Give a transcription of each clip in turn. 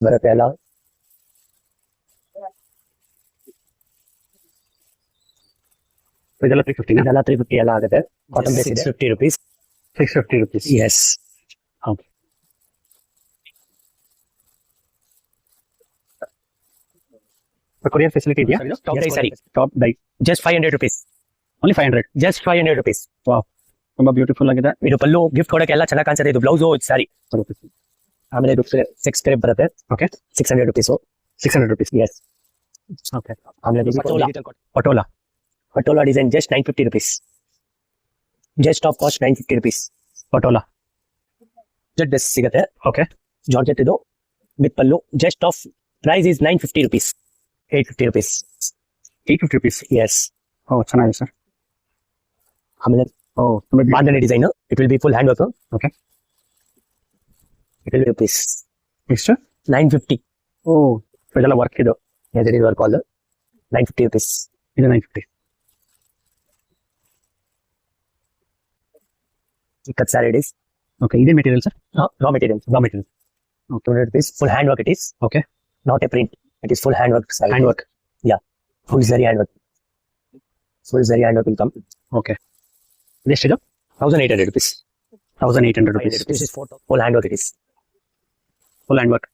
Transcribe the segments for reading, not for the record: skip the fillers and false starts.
ಬರುತ್ತೆ ಎಲ್ಲ. ಇದೆಲ್ಲ 350 ಇದೆಲ್ಲ 350 ಎಲ್ಲ ಆಗುತ್ತೆ. ಕಾಟನ್ ಬೇಸ್ ಇದೆ. 650 rupees. 650 rupees. Yes. Okay. Courier facility ಇದೆಯಾ? Top dye saree. Top dye Just 500 rupees. Only 500. Just 500 rupees. Wow, ತುಂಬಾ ಬ್ಯೂಟಿಫುಲ್ ಆಗಿದೆ. ಇದು ಪಲ್ಲು ಗಿಫ್ಟ್ ಕೊಡಕ್ಕೆ ಎಲ್ಲ ಚೆನ್ನಾಗಿ ಕಾಣಿಸುತ್ತೆ. ಇದು ಬ್ಲೌಸ್ ಸಾರಿ. ಆಮೇಲೆ ಇದು 6 ಕ್ರೇಪ್ ಬರುತ್ತೆ. Okay, 600 rupees. 600 rupees. Yes. Okay, ಆಮೇಲೆ Patola Patola design just 950 rupees. Just of cost 950 rupees. Patola just dress ಸಿಗುತ್ತೆ. ಓಕೆ, ಜಾರ್ಜೆಟ್ ಇದು with pallu. Just of price is 950 rupees. 850 rupees. 850 rupees. Yes. ಓ, ಚೆನ್ನಾಗಿದೆ ಸರ್. ಆಮೇಲೆ ಓ, ತುಂಬಾ bandhani design. It will be full hand work. Okay, it will be rupees. ಎಷ್ಟು? 950. ಓ, ಇದೆಲ್ಲ work ಇದು. Yes, it is work all 950 rupees. ಇದು 950. Cut saree it is. Okay, ಇದೇ material sir? Raw material. Raw material. 200 rupees. Full hand work it is. Okay, Not a print. It is full hand work saree. Hand work. Full zari hand work. Full zari hand work will come. Okay, ಇದೆಷ್ಟಿದು? 1800 rupees. 1800 rupees. This is full hand work it is. Full hand work.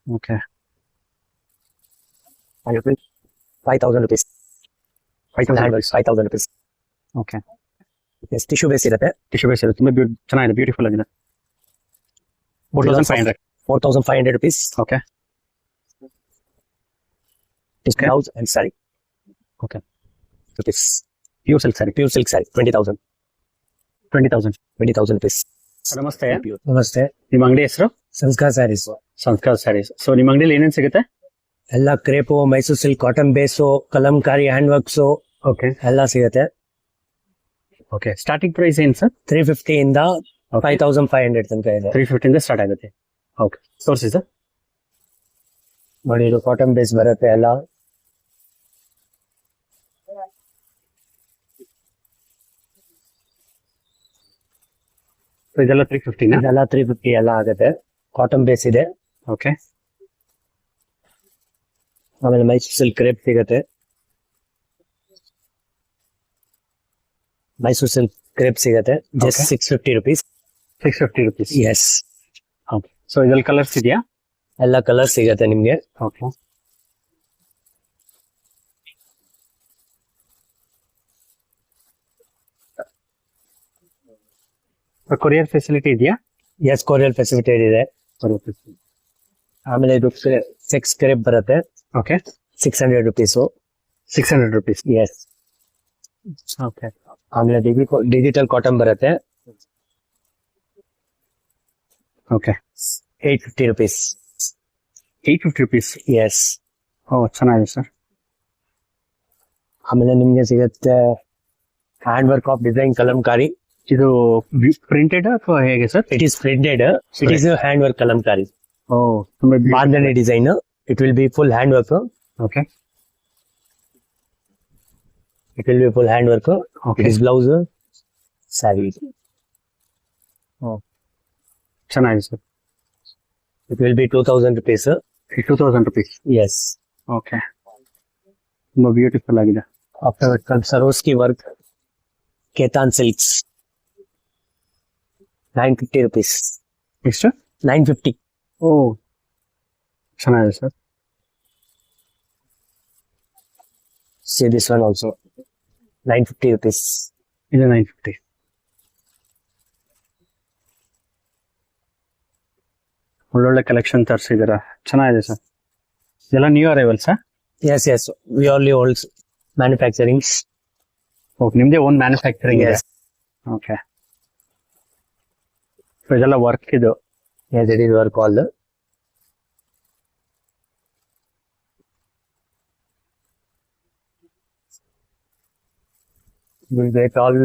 Okay, 5,000 rupees. 5000 Hand work 5,000 rupees. Okay, Yes, tissue base ಇರುತ್ತೆ. Tissue base ಇದೆ. ತುಂಬಾ ಚೆನ್ನಾಗಿದೆ, beautiful ಆಗಿದೆ. 4500. 4,500 rupees. Okay, This Okay. blouse and saree. Okay. Rupees. Pure silk sari. Pure silk saree. 20,000. 20,000. 20,000 rupees. ನಮಸ್ತೆ, ನಮಸ್ತೆ. ನಿಮ್ಮ ಅಂಗಡಿ ಹೆಸರು? ಸಂಸ್ಕಾರ ಸ್ಯಾರೀಸ್. ಸಂಸ್ಕಾರ ಸ್ಯಾರೀಸ್. ಸೊ ನಿಮ್ಮ ಅಂಗಡಿಯಲ್ಲಿ ಏನೇನು ಸಿಗುತ್ತೆ? ಎಲ್ಲ ಕ್ರೇಪು, ಮೈಸೂರು ಸಿಲ್ಕ್, ಕಾಟನ್ ಬೇಸು, ಕಲಂಕಾರಿ ಹ್ಯಾಂಡ್ ವರ್ಕ್ಸು ಓಕೆ, ಎಲ್ಲ ಸಿಗುತ್ತೆ. ಓಕೆ. ಸ್ಟಾರ್ಟಿಂಗ್ ಪ್ರೈಸ್ ಏನು ಸರ್? 350 ಇಂದ 5,500 ತನಕ ಇದೆ. 350 ಇಂದ ಸ್ಟಾರ್ಟ್ ಆಗುತ್ತೆ. ಓಕೆ, ತೋರಿಸಿ ಸರ್. ನೋಡಿ, ಇದು ಕಾಟನ್ ಬೇಸ್ ಬರುತ್ತೆ ಎಲ್ಲ. ಇದೆಲ್ಲ 350 ಇದೆಲ್ಲ 350 ಎಲ್ಲ ಆಗುತ್ತೆ. ಕಾಟನ್ ಬೇಸ್ ಇದೆ. ಓಕೆ, ಆಮೇಲೆ ಮೈಸೂರು ಸಿಲ್ಕ್ ಕ್ರೇಪ್ ಸಿಗುತ್ತೆ. ಮೈಸೂರು ಸಿಲ್ಕ್ ಕ್ರೇಪ್ ಸಿಗುತ್ತೆ. Just Okay. 650 rupees. 650 rupees. Yes. Okay, so ಇದೆಲ್ಲ ಕಲರ್ಸ್ ಇದೆಯಾ? ಎಲ್ಲ ಕಲರ್ ಸಿಗುತ್ತೆ ನಿಮ್ಗೆ. ಓಕೆ, ಕೊರಿಯರ್ ಫೆಸಿಲಿಟಿ ಇದೆಯಾ? ಎಸ್, ಕೊರಿಯರ್ ಫೆಸಿಲಿಟಿ ಇದೆ. ಆಮೇಲೆ ಇದು 6 ಕ್ರೇಪ್ ಬರುತ್ತೆ. Okay, 600 rupees. 600 rupees. Yes. Okay, ಆಮೇಲೆ ಡಿಜಿಟಲ್ ಕಾಟನ್ ಬರುತ್ತೆ. Okay, 850 rupees. 850 rupees. ಎಸ್. ಓ, ಚೆನ್ನಾಗಿದೆ ಸರ್. ಆಮೇಲೆ ನಿಮ್ಗೆ ಸಿಗುತ್ತೆ hand work of design Kalamkari. ಇದು ಪ್ರಿಂಟೆಡ್ ಅಥವಾ ಹೇಗೆ sir? It is printed. It is hand work kalamkari. ಓ, ತುಂಬಾ bandhani design. It will be full hand work. Okay, it will be full hand work. Okay, it is blouse saree. ಚೆನ್ನಾಗಿದೆ sir. It will be 2,000 rupees. 2000 rupees. Yes. Okay, ತುಂಬಾ beautiful ಆಗಿದೆ. After Swarovski work Ketan silks 950 rupees. ಎಷ್ಟು? 950. ಓ, ಚೆನ್ನಾಗಿದೆ sir. See this one also 950 rupees. ಇದು 950. ಒಳ್ಳೊಳ್ಳೆ collection ತರಿಸಿದ್ದೀರಾ, ಚೆನ್ನಾಗಿದೆ sir. ಇದೆಲ್ಲ new arrival sir? Yes, yes. We only hold manufacturing. Okay, ನಿಮ್ದೇ ಓನ್ ಮ್ಯಾನುಫ್ಯಾಕ್ಚರಿಂಗ್ ಇದೆ? Yes. ಓಕೆ, ಸೊ ಇದೆಲ್ಲ ವರ್ಕ್ ಇದು? Yes, it is work all. We get all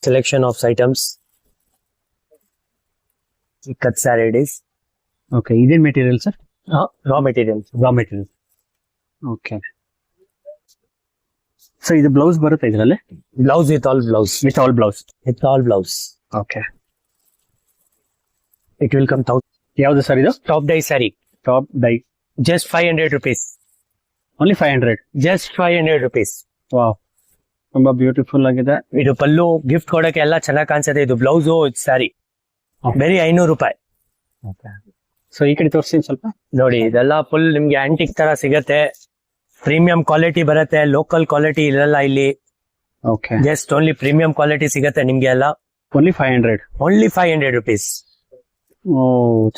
selection of items. Cut saree it is. Okay, ಇದೇನ್ material sir? Raw materials. Raw material. Okay, so ಇದು blouse ಬರುತ್ತೆ ಇದರಲ್ಲಿ? Blouse with all blouse. With all blouse? With all blouse. Okay, It will come ಯಾವ್ದು sir ಇದು? Top dye saree. Top dye. Just 500 rupees. Only 500. Just 500 rupees. Wow, ತುಂಬಾ beautiful ಆಗಿದೆ. ಇದು ಪಲ್ಲು gift ಕೊಡಕ್ಕೆ ಎಲ್ಲ ಚೆನ್ನಾಗಿ ಕಾಣಿಸುತ್ತೆ. ಇದು ಬ್ಲೌಸ್ ಸ್ಯಾರಿ ಬರೀ 500 ರೂಪಾಯಿ. ಸೊ ಈ ಕಡೆ ತೋರಿಸಿ ಸ್ವಲ್ಪ. ನೋಡಿ, ಇದೆಲ್ಲ ಫುಲ್ ನಿಮ್ಗೆ ಆಂಟಿಕ್ ತರ ಸಿಗತ್ತೆ. ಪ್ರೀಮಿಯಂ ಕ್ವಾಲಿಟಿ ಬರುತ್ತೆ, ಲೋಕಲ್ ಕ್ವಾಲಿಟಿ ಇರಲ್ಲ ಇಲ್ಲಿ. Okay, just only premium quality ಸಿಗತ್ತೆ ನಿಮ್ಗೆ ಎಲ್ಲ. ಓನ್ಲಿ 500. Only 500 rupees. ಓ,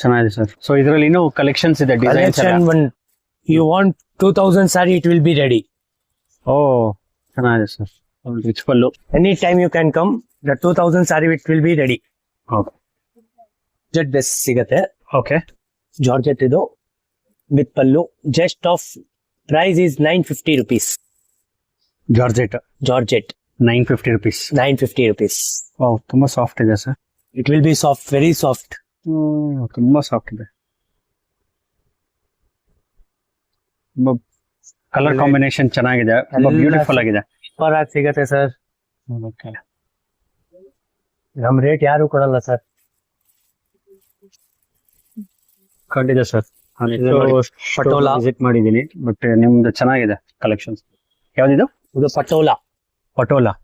ಚೆನ್ನಾಗಿದೆ ಸರ್. ಸೊ ಇದರಲ್ಲಿ ಇನ್ನೂ ಕಲೆಕ್ಷನ್ಸ್ ಇದೆ, designs. You want 2000 saree, it will be ready. ಓ, ಚೆನ್ನಾಗಿದೆ sir. Rich pallu. Any time you can come, the 2000 saree it will be ready. Okay jet dress ಸಿಗತ್ತೆ. ಓಕೆ, ಜಾರ್ಜೆಟ್ ಇದು with pallu. Just of price is 950 rupees. Georgette georgette 950 rupees. 950 rupees. ಓ, ತುಂಬಾ soft ಇದೆ sir. It will be soft, very soft. ತುಂಬಾ soft ಇದೆ. ತುಂಬಾ colour combination ಚೆನ್ನಾಗಿದೆ, ತುಂಬಾ ಬ್ಯೂಟಿಫುಲ್ ಆಗಿದೆ. ಸೂಪರ್ ಆಗಿ ಸಿಗತ್ತೆ ಸರ್. ಓಕೆ, ನಮ್ ರೇಟ್ ಯಾರು ಕೊಡಲ್ಲ ಸರ್. ಖಂಡಿತ ಸರ್. ಪಟೋಲಾ ವಿಸಿಟ್ ಮಾಡಿದ್ದೀನಿ, ಬಟ್ ನಿಮ್ದು ಚೆನ್ನಾಗಿದೆ ಕಲೆಕ್ಷನ್ಸ್. ಯಾವ್ದಿದು? ಇದು patola. Patola.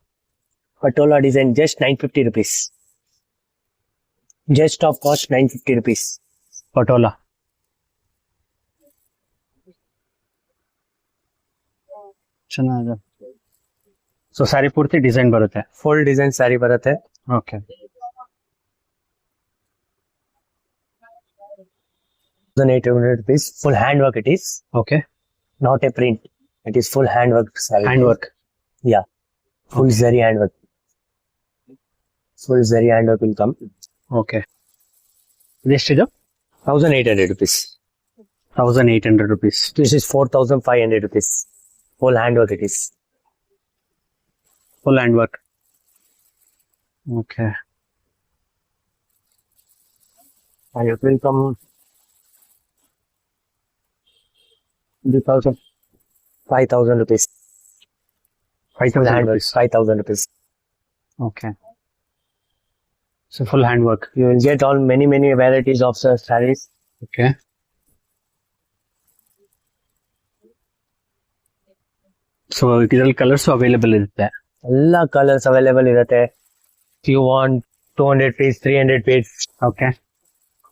Patola design just 950 rupees. Just off cost 950 rupees. Patola ಚೆನ್ನಾಗಿದೆ. ಸೊ ಸ್ಯಾರಿ ಪೂರ್ತಿ ಡಿಸೈನ್ ಬರುತ್ತೆ. ಫುಲ್ ಡಿಸೈನ್ ಸ್ಯಾರಿ ಬರುತ್ತೆ. Okay, 1800 rupees. Full handwork it is. Okay. Not a print. It is full handwork saree. Hand work. Yeah. Full zari handwork. Full zari handwork will come. Okay, ಇದೆಷ್ಟಿದು? 1800 rupees. 1800 rupees. This is 4500 rupees. Full handwork it is. Full hand work. Okay, And it will come 5,000 rupees. 5,000 Handwork, rupees. 5,000 rupees. Okay, so full hand work. You will get all many varieties of sarees. Okay, so ಇದರಲ್ಲಿ colours available ಇರುತ್ತೆ. ಎಲ್ಲ colours available ಇರುತ್ತೆ. You want 200 piece, 300 piece. Okay,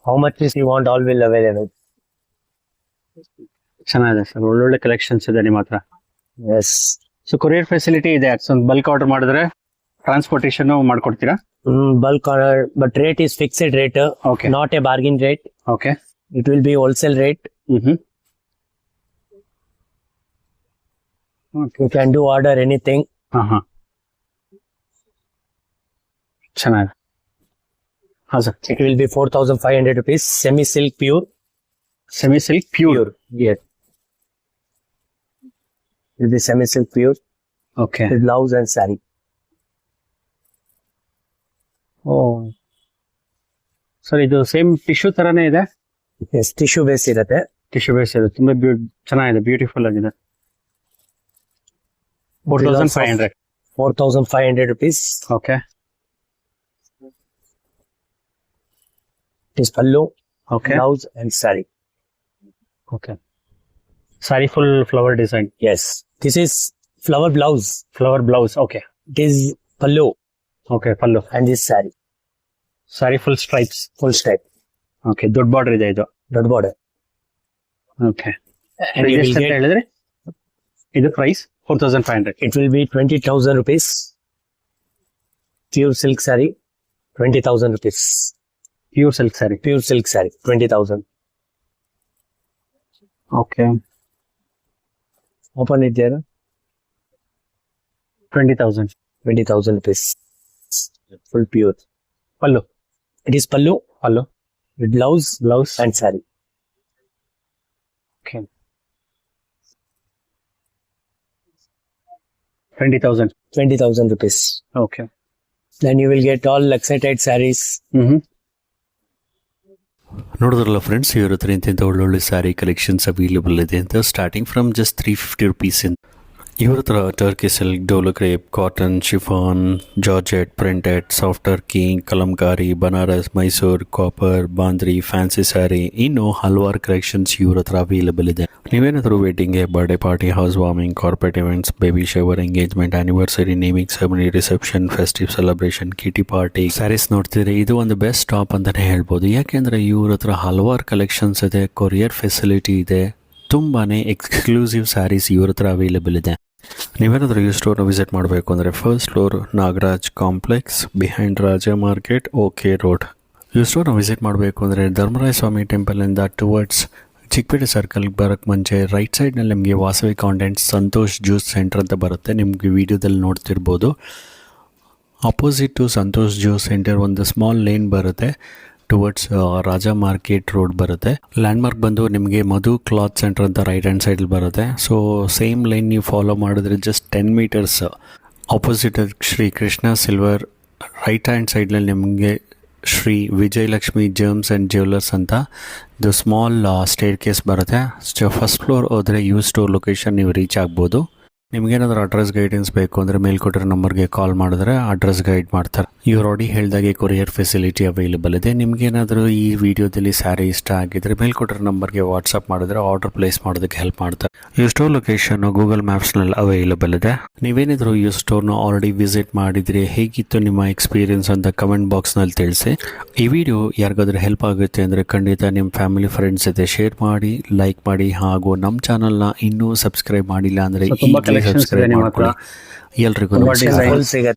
How much piece you want, all will available. ಚೆನ್ನಾಗಿದೆ sir. ಒಳ್ಳೊಳ್ಳೆ collections ಇದೆ ನಿಮ್ಮ ಹತ್ರ. Yes. So courier facility ಇದೆ. ಬಲ್ಕ್ ಆರ್ಡರ್ ಮಾಡಿದ್ರೆ ಟ್ರಾನ್ಸ್ಪೋರ್ಟೇಷನ್ ಮಾಡ್ಕೊಡ್ತೀರಾ? Bulk order, but rate is fixed rate. Okay. Not a bargain rate. Okay. It will be wholesale rate. You can do order anything. ಹಾ, ಚೆನ್ನಾಗಿದೆ. ಹಾ sir. It will be 4,500 rupees. Semi silk pure. Semi silk pure. Yes. It will be semi silk pure okay. with blouse and saree. ಓ sir, ಇದು same tissue ತರಾನೇ ಇದೆ. Yes, tissue base ಇರುತ್ತೆ. Tissue base ಇದೆ. ತುಂಬಾ ಚೆನ್ನಾಗಿದೆ, beautiful ಆಗಿದೆ. 4,500. 4,500 rupees. Okay. It is pallu, okay. blouse and saree. Okay, sari full flower design. Yes. This is flower blouse. Flower blouse. Okay. It is pallu okay, pallu. and this saree. Sorry full stripes. Full stripe. Okay, ದೊಡ್ಡ border ಇದೆ ಇದು. Dot border. Okay. And you will ಎಷ್ಟು ಅಂತ get, ಹೇಳಿದ್ರೆ ಇದು price 4,500. it will be 20,000 rupees. Pure silk saree, 20,000 rupees. Pure silk sorry. Pure silk saree, 20,000. Okay, Open it there. 20,000. 20,000 rupees. Full pure. Pallu. It is pallu pallu, with blouse blouse. and saree. Okay, 20,000. 20,000 rupees. Okay. Then you will get all Luxotite sarees. ನೋಡಿದ್ರಲ್ಲ friends, ಇವ್ರ ಹತ್ರ ಇಂಥ ಒಳ್ಳೊಳ್ಳೆ sari collections available ಇದೆ ಅಂತ. Starting from just 350 rupees. ಇವ್ರ ಹತ್ರ Turkey silk, ಡೋಲು crepe, cotton, chiffon, georgette, printed, soft Turkey, Kalamkari, Banaras, Mysore, copper, Bandri, fancy saree, ಇನ್ನು ಹಲವಾರು ಕಲೆಕ್ಷನ್ಸ್ ಇವ್ರ ಹತ್ರ ಅವೈಲೇಬಲ್ ಇದೆ. ನೀವೇನಾದರೂ ವೆಡ್ಡಿಂಗ್ಗೆ, birthday party, house warming, corporate events, baby shower, engagement, anniversary, naming ceremony, reception, festive celebration, kitty party sarees ನೋಡ್ತಿದ್ರೆ ಇದು ಒಂದು ಬೆಸ್ಟ್ ಸ್ಟಾಪ್ ಅಂತಾನೆ ಹೇಳ್ಬೋದು. ಯಾಕೆಂದ್ರೆ ಇವ್ರ ಹತ್ರ ಹಲವಾರು ಕಲೆಕ್ಷನ್ಸ್ ಇದೆ, ಕೊರಿಯರ್ ಫೆಸಿಲಿಟಿ ಇದೆ, ತುಂಬಾನೇ ಎಕ್ಸ್ಕ್ಲೂಸಿವ್ ಸ್ಯಾರೀಸ್ ಇವ್ರ ಹತ್ರ ಅವೈಲೇಬಲ್ ಇದೆ. ನೀವೇನಾದರೂ ಈ ಸ್ಟೋರ್ನ ವಿಸಿಟ್ ಮಾಡಬೇಕು ಅಂದರೆ first floor Nagaraj complex, behind Raja market, OK road. ಈ ಸ್ಟೋರ್ನ ವಿಸಿಟ್ ಮಾಡಬೇಕು ಅಂದರೆ ಧರ್ಮರಾಯ ಸ್ವಾಮಿ ಟೆಂಪಲಿಂದ ಟುವರ್ಡ್ಸ್ ಚಿಕ್ಕಪೇಟೆ ಸರ್ಕಲ್ಗೆ ಬರೋಕ್ಕೆ ಮುಂಚೆ ರೈಟ್ ಸೈಡ್ನಲ್ಲಿ ನಿಮಗೆ Vasavi condiments Santosh juice centre ಅಂತ ಬರುತ್ತೆ. ನಿಮಗೆ ವಿಡಿಯೋದಲ್ಲಿ ನೋಡ್ತಿರ್ಬೋದು. Opposite to Santosh juice centre ಒಂದು ಸ್ಮಾಲ್ ಲೇನ್ ಬರುತ್ತೆ, ಟುವರ್ಡ್ಸ್ ರಾಜ ಮಾರ್ಕೆಟ್ ರೋಡ್ ಬರುತ್ತೆ. ಲ್ಯಾಂಡ್ಮಾರ್ಕ್ ಬಂದು ನಿಮಗೆ ಮಧು ಕ್ಲಾತ್ ಸೆಂಟರ್ ಅಂತ ರೈಟ್ ಹ್ಯಾಂಡ್ ಸೈಡಲ್ಲಿ ಬರುತ್ತೆ. ಸೊ ಸೇಮ್ ಲೈನ್ ನೀವು ಫಾಲೋ ಮಾಡಿದ್ರೆ just 10 metres opposite Shri Krishna silver, right hand ಸೈಡ್ನಲ್ಲಿ ನಿಮಗೆ Shri Vijayalakshmi gems and jewellers ಅಂತ ಇದು ಸ್ಮಾಲ್ ಸ್ಟೇರ್ ಕೇಸ್ ಬರುತ್ತೆ. ಫಸ್ಟ್ ಫ್ಲೋರ್ ಹೋದರೆ ಯು ಸ್ಟೋರ್ ಲೊಕೇಶನ್ ನೀವು ರೀಚ್ ಆಗ್ಬೋದು. ನಿಮಗೇನಾದರೂ ಅಡ್ರೆಸ್ ಗೈಡೆನ್ಸ್ ಬೇಕು ಅಂದರೆ ಮೇಲ್ಕೊಟ್ಟಿರೋ ನಂಬರ್ಗೆ ಕಾಲ್ ಮಾಡಿದ್ರೆ ಅಡ್ರೆಸ್ ಗೈಡ್ ಮಾಡ್ತಾರೆ. ಇವ್ರು ಆಲ್ರೆಡಿ ಹೇಳಿದಾಗೆ ಕೊರಿಯರ್ ಫೆಸಿಲಿಟಿ ಅವೈಲೇಬಲ್ ಇದೆ. ನಿಮಗೇನಾದರೂ ಈ ವಿಡಿಯೋದಲ್ಲಿ ಸ್ಯಾರಿ ಇಷ್ಟ ಆಗಿದ್ರೆ ಮೇಲ್ಕೊಟ್ಟಿರೋ ನಂಬರ್ಗೆ ವಾಟ್ಸಪ್ ಮಾಡಿದ್ರೆ ಆರ್ಡರ್ ಪ್ಲೇಸ್ ಮಾಡೋದಕ್ಕೆ ಹೆಲ್ಪ್ ಮಾಡ್ತಾರೆ. ಈ ಸ್ಟೋರ್ ಲೊಕೇಶನ್ ಗೂಗಲ್ ಮ್ಯಾಪ್ಸ್ನಲ್ಲಿ ಅವೈಲೇಬಲ್ ಇದೆ. ನೀವೇನಾದರೂ ಈ ಸ್ಟೋರ್ನ ಆಲ್ರೆಡಿ ವಿಸಿಟ್ ಮಾಡಿದರೆ ಹೇಗಿತ್ತು ನಿಮ್ಮ ಎಕ್ಸ್ಪೀರಿಯನ್ಸ್ ಅಂತ ಕಮೆಂಟ್ ಬಾಕ್ಸ್ನಲ್ಲಿ ತಿಳಿಸಿ. ಈ ವಿಡಿಯೋ ಯಾರಿಗಾದ್ರೂ ಹೆಲ್ಪ್ ಆಗುತ್ತೆ ಅಂದರೆ ಖಂಡಿತ ನಿಮ್ಮ ಫ್ಯಾಮಿಲಿ ಫ್ರೆಂಡ್ಸ್ ಜೊತೆ ಶೇರ್ ಮಾಡಿ, ಲೈಕ್ ಮಾಡಿ, ಹಾಗೂ ನಮ್ಮ ಚಾನಲ್ನ ಇನ್ನೂ ಸಬ್ಸ್ಕ್ರೈಬ್ ಮಾಡಿಲ್ಲ ಅಂದರೆ ತುಂಬಾ collections ಇದೆ ಸಬ್ಸ್ಕ್ರೈಬ್ ನಿಮ್ಮ ಹತ್ರ. ಮಾಡ್ಕೊಳ್ಳಿ. ಎಲ್ರಿಗೂ ತುಂಬಾ ನಮಸ್ಕಾರ. design. ಫುಲ್ ಸಿಗತ್ತೆ.